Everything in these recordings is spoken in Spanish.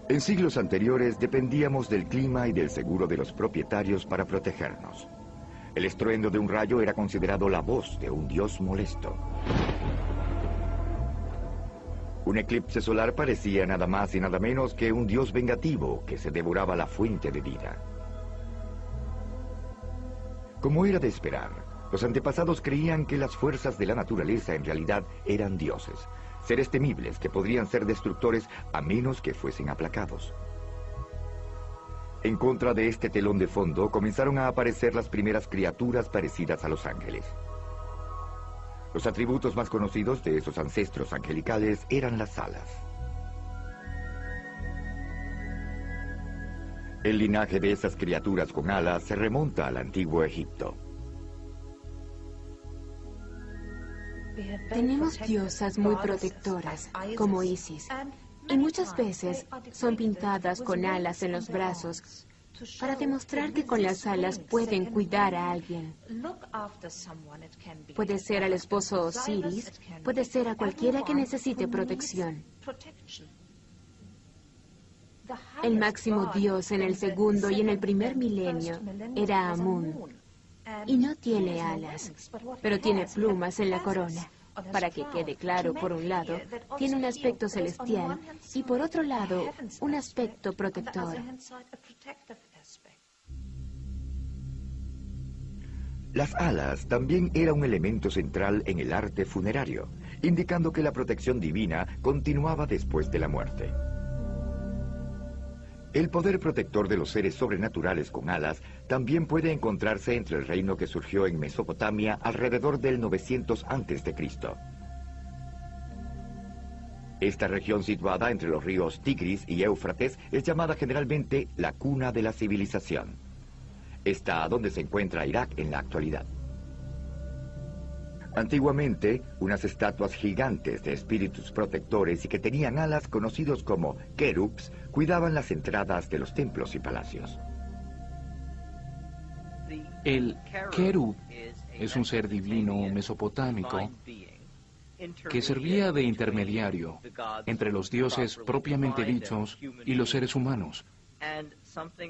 En siglos anteriores dependíamos del clima y del seguro de los propietarios para protegernos. El estruendo de un rayo era considerado la voz de un dios molesto. Un eclipse solar parecía nada más y nada menos que un dios vengativo que se devoraba la fuente de vida. Como era de esperar, los antepasados creían que las fuerzas de la naturaleza en realidad eran dioses, seres temibles que podrían ser destructores a menos que fuesen aplacados. En contra de este telón de fondo comenzaron a aparecer las primeras criaturas parecidas a los ángeles. Los atributos más conocidos de esos ancestros angelicales eran las alas. El linaje de esas criaturas con alas se remonta al antiguo Egipto. Tenemos diosas muy protectoras, como Isis, y muchas veces son pintadas con alas en los brazos para demostrar que con las alas pueden cuidar a alguien. Puede ser al esposo Osiris, puede ser a cualquiera que necesite protección. El máximo dios en el segundo y en el primer milenio era Amún, y no tiene alas, pero tiene plumas en la corona. Para que quede claro, por un lado, tiene un aspecto celestial y por otro lado, un aspecto protector. Las alas también era un elemento central en el arte funerario, indicando que la protección divina continuaba después de la muerte. El poder protector de los seres sobrenaturales con alas también puede encontrarse entre el reino que surgió en Mesopotamia alrededor del 900 a.C. Esta región situada entre los ríos Tigris y Éufrates es llamada generalmente la cuna de la civilización. Está donde se encuentra Irak en la actualidad. Antiguamente, unas estatuas gigantes de espíritus protectores y que tenían alas conocidos como querubs cuidaban las entradas de los templos y palacios. El querub es un ser divino mesopotámico que servía de intermediario entre los dioses propiamente dichos y los seres humanos,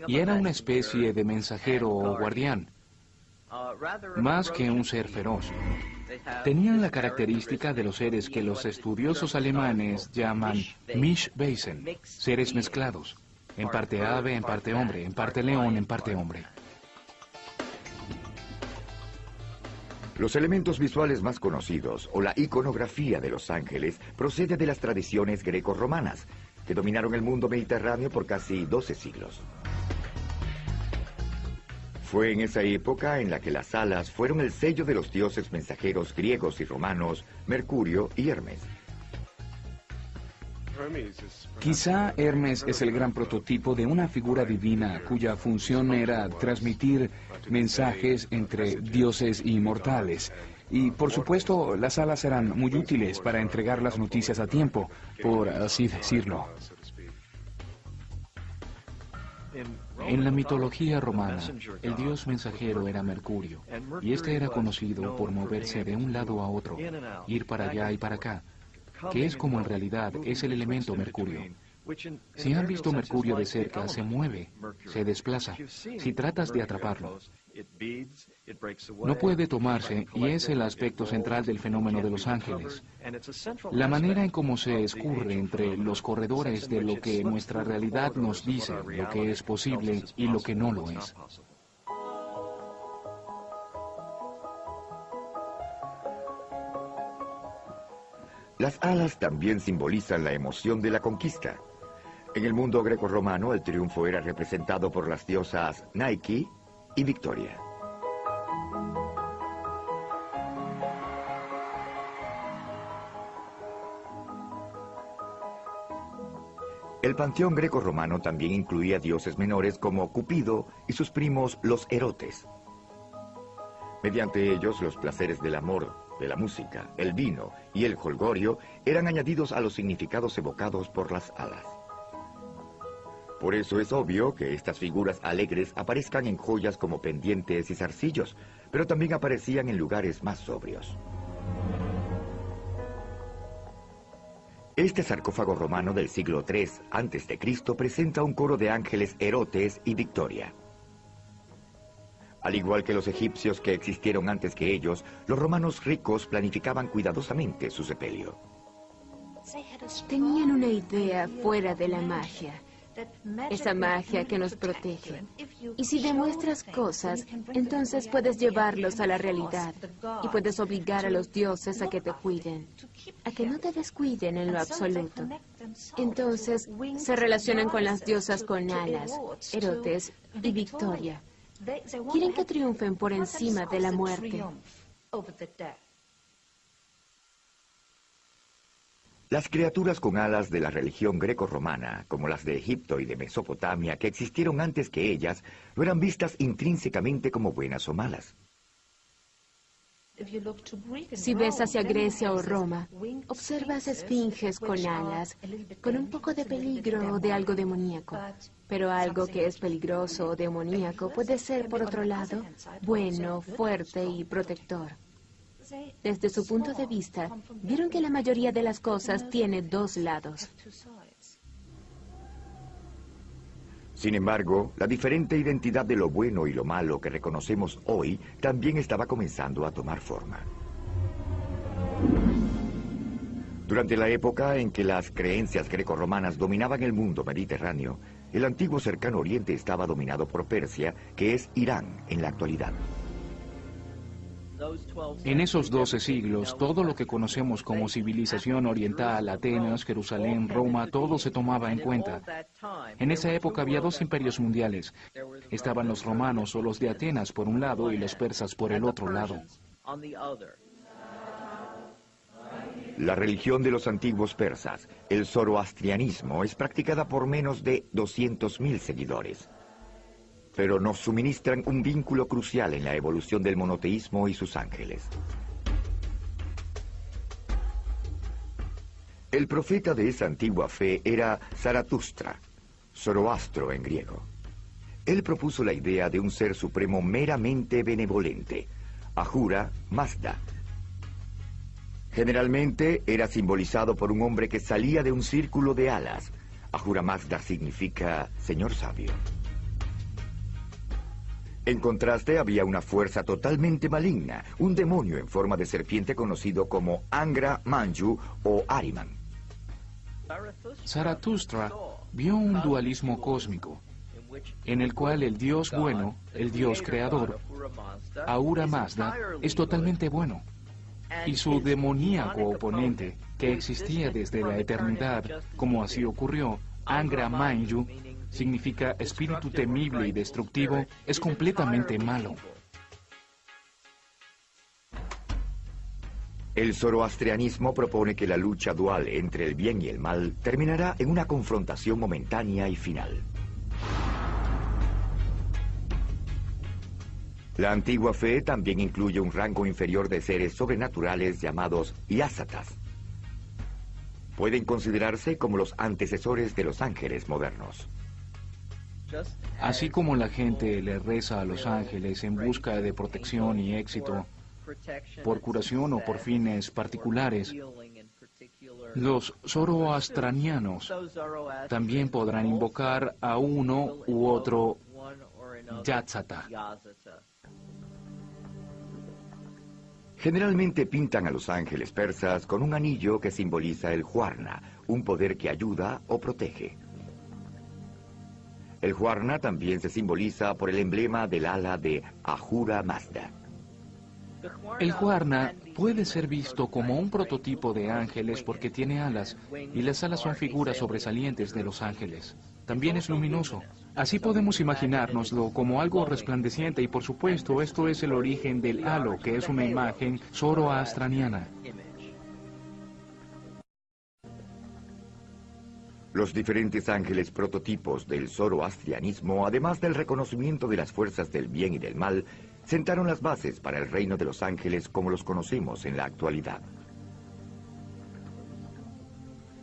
y era una especie de mensajero o guardián, más que un ser feroz. Tenían la característica de los seres que los estudiosos alemanes llaman Mischwesen, seres mezclados, en parte ave, en parte hombre, en parte león, en parte hombre. Los elementos visuales más conocidos, o la iconografía de los ángeles, procede de las tradiciones greco-romanas, que dominaron el mundo mediterráneo por casi 12 siglos. Fue en esa época en la que las alas fueron el sello de los dioses mensajeros griegos y romanos, Mercurio y Hermes. Quizá Hermes es el gran prototipo de una figura divina cuya función era transmitir mensajes entre dioses y mortales. Y por supuesto, las alas eran muy útiles para entregar las noticias a tiempo, por así decirlo. En la mitología romana, el dios mensajero era Mercurio, y este era conocido por moverse de un lado a otro, ir para allá y para acá, que es como en realidad es el elemento Mercurio. Si han visto Mercurio de cerca, se mueve, se desplaza. Si tratas de atraparlo, no puede tomarse, y es el aspecto central del fenómeno de los ángeles. La manera en cómo se escurre entre los corredores de lo que nuestra realidad nos dice, lo que es posible y lo que no lo es. Las alas también simbolizan la emoción de la conquista. En el mundo grecorromano, el triunfo era representado por las diosas Nike y Victoria. El panteón grecorromano también incluía dioses menores como Cupido y sus primos los Erotes. Mediante ellos, los placeres del amor, de la música, el vino y el jolgorio eran añadidos a los significados evocados por las alas. Por eso es obvio que estas figuras alegres aparezcan en joyas como pendientes y zarcillos, pero también aparecían en lugares más sobrios. Este sarcófago romano del siglo III a.C. presenta un coro de ángeles Erotes y Victoria. Al igual que los egipcios que existieron antes que ellos, los romanos ricos planificaban cuidadosamente su sepelio. Tenían una idea fuera de la magia, esa magia que nos protege. Y si demuestras cosas, entonces puedes llevarlos a la realidad y puedes obligar a los dioses a que te cuiden, a que no te descuiden en lo absoluto. Entonces se relacionan con las diosas con alas, Erotes y Victoria. Quieren que triunfen por encima de la muerte. Las criaturas con alas de la religión greco-romana, como las de Egipto y de Mesopotamia, que existieron antes que ellas, no eran vistas intrínsecamente como buenas o malas. Si ves hacia Grecia o Roma, observas esfinges con alas, con un poco de peligro o de algo demoníaco. Pero algo que es peligroso o demoníaco puede ser, por otro lado, bueno, fuerte y protector. Desde su punto de vista, vieron que la mayoría de las cosas tiene dos lados. Sin embargo, la diferente identidad de lo bueno y lo malo que reconocemos hoy también estaba comenzando a tomar forma. Durante la época en que las creencias grecorromanas dominaban el mundo mediterráneo, el antiguo cercano oriente estaba dominado por Persia, que es Irán en la actualidad. En esos 12 siglos, todo lo que conocemos como civilización oriental, Atenas, Jerusalén, Roma, todo se tomaba en cuenta. En esa época había dos imperios mundiales. Estaban los romanos o los de Atenas por un lado y los persas por el otro lado. La religión de los antiguos persas, el zoroastrianismo, es practicada por menos de 200.000 seguidores. Pero nos suministran un vínculo crucial en la evolución del monoteísmo y sus ángeles. El profeta de esa antigua fe era Zaratustra, Zoroastro en griego. Él propuso la idea de un ser supremo meramente benevolente, Ahura Mazda. Generalmente era simbolizado por un hombre que salía de un círculo de alas. Ahura Mazda significa Señor Sabio. En contraste, había una fuerza totalmente maligna, un demonio en forma de serpiente conocido como Angra Mainyu o Ahriman. Zaratustra vio un dualismo cósmico, en el cual el Dios bueno, el Dios creador, Ahura Mazda, es totalmente bueno, y su demoníaco oponente, que existía desde la eternidad, como así ocurrió, Angra Mainyu, significa espíritu temible y destructivo, es completamente malo. El zoroastrianismo propone que la lucha dual entre el bien y el mal terminará en una confrontación momentánea y final. La antigua fe también incluye un rango inferior de seres sobrenaturales llamados Yasatas. Pueden considerarse como los antecesores de los ángeles modernos. Así como la gente le reza a los ángeles en busca de protección y éxito, por curación o por fines particulares, los zoroastranianos también podrán invocar a uno u otro Yatsata. Generalmente pintan a los ángeles persas con un anillo que simboliza el Huarna, un poder que ayuda o protege. El Huarna también se simboliza por el emblema del ala de Ahura Mazda. El Huarna puede ser visto como un prototipo de ángeles porque tiene alas, y las alas son figuras sobresalientes de los ángeles. También es luminoso. Así podemos imaginárnoslo como algo resplandeciente y por supuesto esto es el origen del halo, que es una imagen zoroastraniana. Los diferentes ángeles prototipos del zoroastrianismo, además del reconocimiento de las fuerzas del bien y del mal, sentaron las bases para el reino de los ángeles como los conocemos en la actualidad.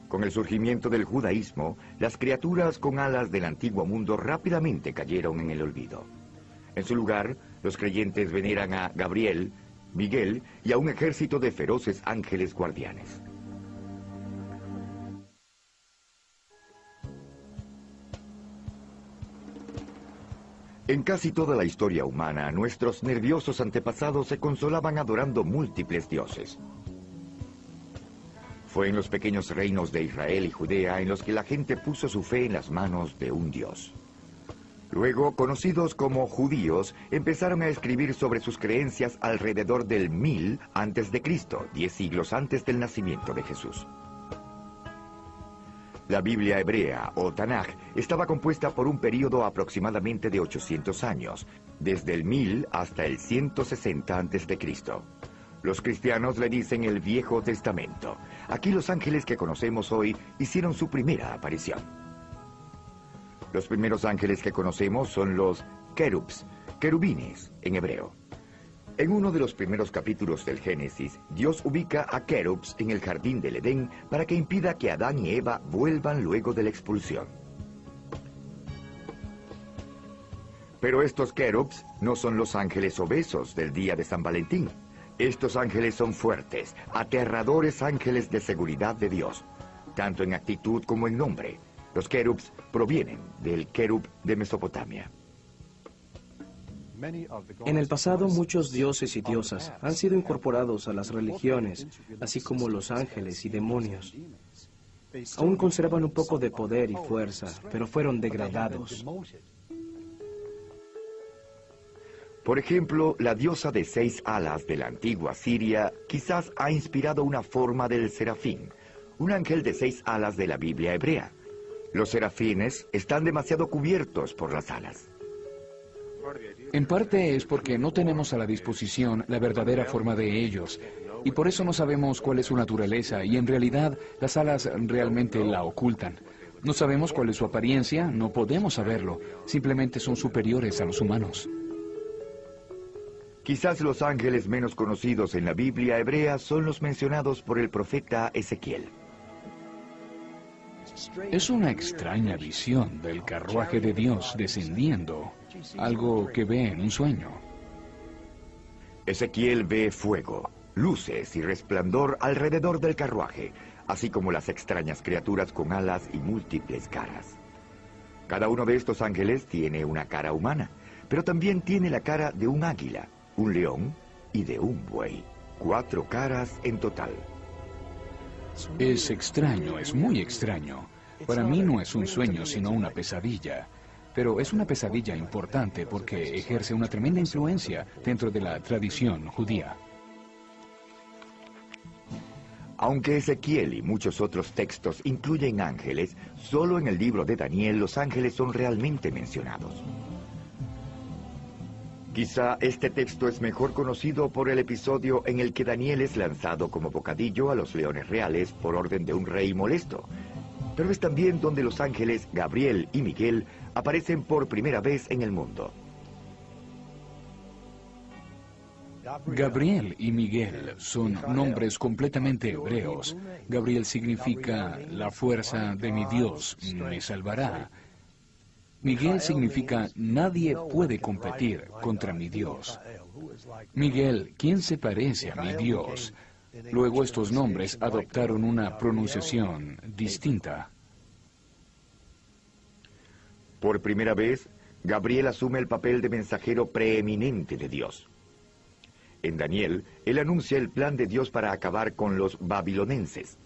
Con el surgimiento del judaísmo, las criaturas con alas del antiguo mundo rápidamente cayeron en el olvido. En su lugar, los creyentes veneran a Gabriel, Miguel y a un ejército de feroces ángeles guardianes. En casi toda la historia humana, nuestros nerviosos antepasados se consolaban adorando múltiples dioses. Fue en los pequeños reinos de Israel y Judea en los que la gente puso su fe en las manos de un dios. Luego, conocidos como judíos, empezaron a escribir sobre sus creencias alrededor del 1000 a.C., 10 siglos antes del nacimiento de Jesús. La Biblia hebrea, o Tanaj, estaba compuesta por un período aproximadamente de 800 años, desde el 1000 hasta el 160 a.C. Los cristianos le dicen el Viejo Testamento. Aquí los ángeles que conocemos hoy hicieron su primera aparición. Los primeros ángeles que conocemos son los querubs, querubines en hebreo. En uno de los primeros capítulos del Génesis, Dios ubica a querubs en el jardín del Edén para que impida que Adán y Eva vuelvan luego de la expulsión. Pero estos querubs no son los ángeles obesos del día de San Valentín. Estos ángeles son fuertes, aterradores ángeles de seguridad de Dios, tanto en actitud como en nombre. Los querubs provienen del querub de Mesopotamia. En el pasado, muchos dioses y diosas han sido incorporados a las religiones, así como los ángeles y demonios. Aún conservan un poco de poder y fuerza, pero fueron degradados. Por ejemplo, la diosa de 6 alas de la antigua Siria quizás ha inspirado una forma del serafín, un ángel de 6 alas de la Biblia hebrea. Los serafines están demasiado cubiertos por las alas. En parte es porque no tenemos a la disposición la verdadera forma de ellos, y por eso no sabemos cuál es su naturaleza, y en realidad las alas realmente la ocultan. No sabemos cuál es su apariencia, no podemos saberlo, simplemente son superiores a los humanos. Quizás los ángeles menos conocidos en la Biblia hebrea son los mencionados por el profeta Ezequiel. Es una extraña visión del carruaje de Dios descendiendo, algo que ve en un sueño. Ezequiel ve fuego, luces y resplandor alrededor del carruaje, así como las extrañas criaturas con alas y múltiples caras. Cada uno de estos ángeles tiene una cara humana, pero también tiene la cara de un águila, un león y de un buey. 4 caras en total. Es extraño, es muy extraño. Para mí no es un sueño, sino una pesadilla. Pero es una pesadilla importante porque ejerce una tremenda influencia dentro de la tradición judía. Aunque Ezequiel y muchos otros textos incluyen ángeles, solo en el libro de Daniel los ángeles son realmente mencionados. Quizá este texto es mejor conocido por el episodio en el que Daniel es lanzado como bocadillo a los leones reales por orden de un rey molesto. Pero es también donde los ángeles Gabriel y Miguel aparecen por primera vez en el mundo. Gabriel y Miguel son nombres completamente hebreos. Gabriel significa la fuerza de mi Dios me salvará. Miguel significa nadie puede competir contra mi Dios. Miguel, ¿quién se parece a mi Dios? Luego estos nombres adoptaron una pronunciación distinta. Por primera vez, Gabriel asume el papel de mensajero preeminente de Dios. En Daniel, él anuncia el plan de Dios para acabar con los babilonenses.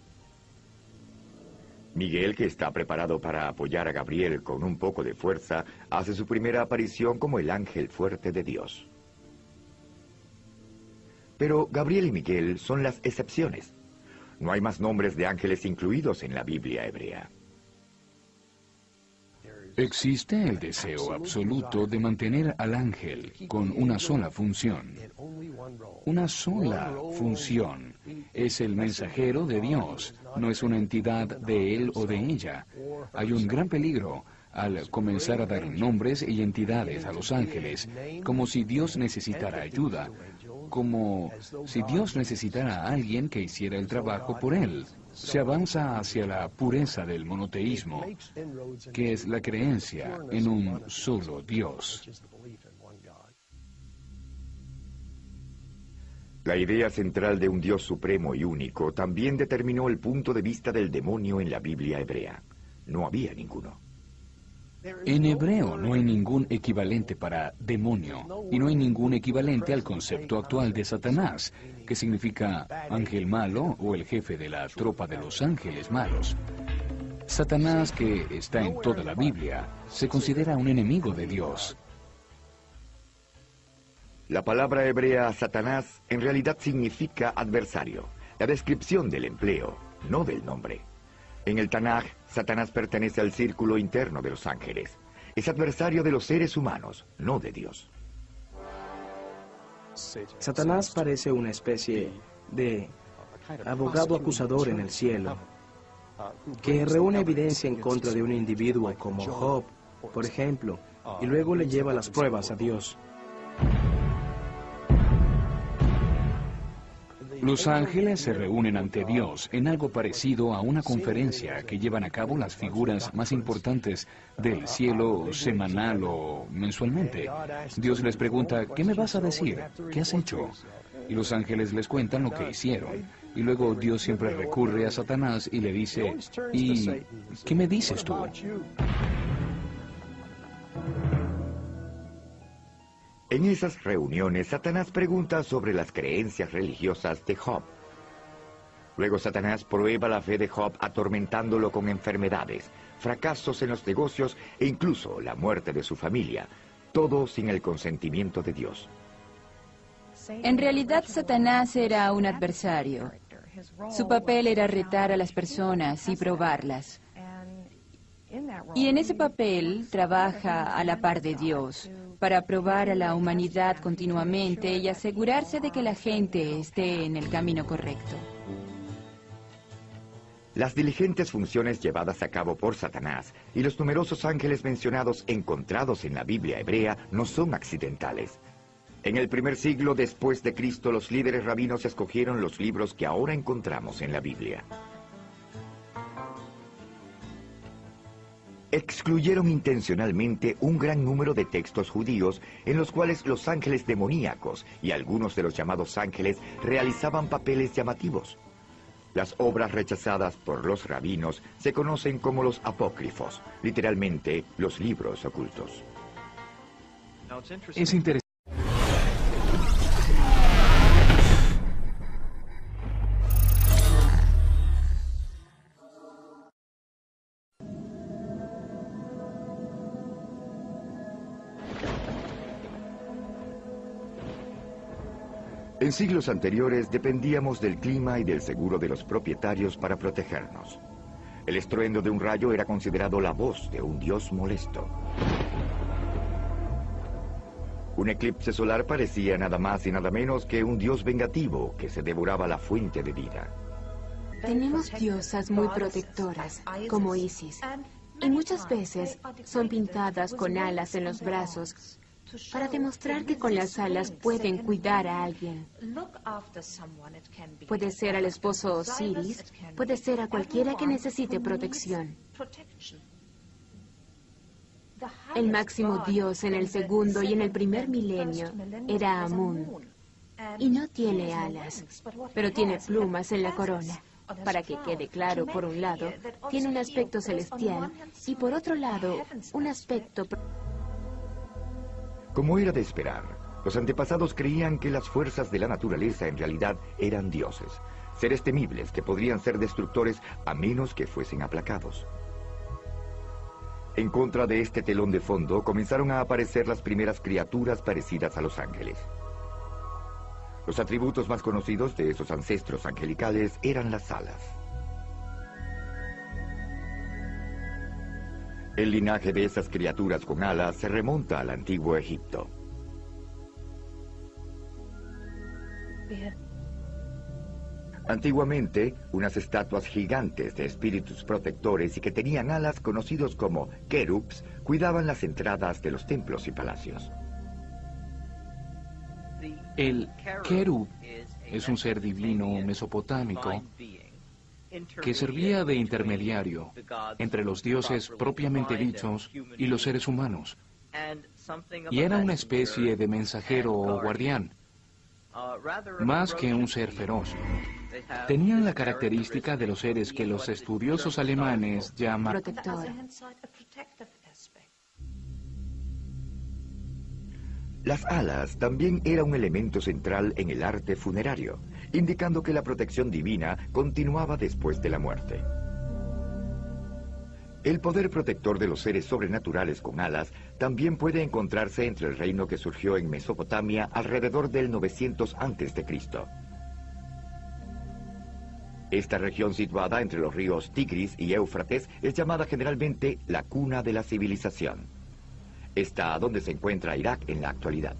Miguel, que está preparado para apoyar a Gabriel con un poco de fuerza, hace su primera aparición como el ángel fuerte de Dios. Pero Gabriel y Miguel son las excepciones. No hay más nombres de ángeles incluidos en la Biblia hebrea. Existe el deseo absoluto de mantener al ángel con una sola función. Una sola función. Es el mensajero de Dios, no es una entidad de él o de ella. Hay un gran peligro al comenzar a dar nombres y entidades a los ángeles, como si Dios necesitara ayuda, como si Dios necesitara a alguien que hiciera el trabajo por él. Se avanza hacia la pureza del monoteísmo, que es la creencia en un solo Dios. La idea central de un Dios supremo y único también determinó el punto de vista del demonio en la Biblia hebrea. No había ninguno. En hebreo no hay ningún equivalente para demonio, y no hay ningún equivalente al concepto actual de Satanás, que significa ángel malo o el jefe de la tropa de los ángeles malos. Satanás, que está en toda la Biblia, se considera un enemigo de Dios. La palabra hebrea Satanás en realidad significa adversario, la descripción del empleo, no del nombre. En el Tanaj, Satanás pertenece al círculo interno de los ángeles. Es adversario de los seres humanos, no de Dios. Satanás parece una especie de abogado acusador en el cielo, que reúne evidencia en contra de un individuo como Job, por ejemplo, y luego le lleva las pruebas a Dios. Los ángeles se reúnen ante Dios en algo parecido a una conferencia que llevan a cabo las figuras más importantes del cielo semanal o mensualmente. Dios les pregunta, ¿qué me vas a decir? ¿Qué has hecho? Y los ángeles les cuentan lo que hicieron. Y luego Dios siempre recurre a Satanás y le dice, ¿y qué me dices tú? En esas reuniones, Satanás pregunta sobre las creencias religiosas de Job. Luego Satanás prueba la fe de Job atormentándolo con enfermedades, fracasos en los negocios e incluso la muerte de su familia, todo sin el consentimiento de Dios. En realidad, Satanás era un adversario. Su papel era retar a las personas y probarlas. Y en ese papel trabaja a la par de Dios, para probar a la humanidad continuamente y asegurarse de que la gente esté en el camino correcto. Las diligentes funciones llevadas a cabo por Satanás y los numerosos ángeles mencionados encontrados en la Biblia hebrea no son accidentales. En el primer siglo después de Cristo, los líderes rabinos escogieron los libros que ahora encontramos en la Biblia. Excluyeron intencionalmente un gran número de textos judíos en los cuales los ángeles demoníacos y algunos de los llamados ángeles realizaban papeles llamativos. Las obras rechazadas por los rabinos se conocen como los apócrifos, literalmente los libros ocultos. Es interesante. En siglos anteriores dependíamos del clima y del seguro de los propietarios para protegernos. El estruendo de un rayo era considerado la voz de un dios molesto. Un eclipse solar parecía nada más y nada menos que un dios vengativo que se devoraba la fuente de vida. Tenemos diosas muy protectoras, como Isis, y muchas veces son pintadas con alas en los brazos, para demostrar que con las alas pueden cuidar a alguien. Puede ser al esposo Osiris, puede ser a cualquiera que necesite protección. El máximo dios en el segundo y en el primer milenio era Amún, y no tiene alas, pero tiene plumas en la corona. Para que quede claro, por un lado, tiene un aspecto celestial y por otro lado, un aspecto... Como era de esperar, los antepasados creían que las fuerzas de la naturaleza en realidad eran dioses, seres temibles que podrían ser destructores a menos que fuesen aplacados. En contra de este telón de fondo comenzaron a aparecer las primeras criaturas parecidas a los ángeles. Los atributos más conocidos de esos ancestros angelicales eran las alas. El linaje de esas criaturas con alas se remonta al antiguo Egipto. Antiguamente, unas estatuas gigantes de espíritus protectores y que tenían alas conocidos como querubs cuidaban las entradas de los templos y palacios. El querub es un ser divino mesopotámico que servía de intermediario entre los dioses propiamente dichos y los seres humanos, y era una especie de mensajero o guardián, más que un ser feroz. Tenían la característica de los seres que los estudiosos alemanes llaman protector. Las alas también era un elemento central en el arte funerario, indicando que la protección divina continuaba después de la muerte. El poder protector de los seres sobrenaturales con alas también puede encontrarse entre el reino que surgió en Mesopotamia alrededor del 900 a.C. Esta región situada entre los ríos Tigris y Éufrates es llamada generalmente la cuna de la civilización. Está donde se encuentra Irak en la actualidad.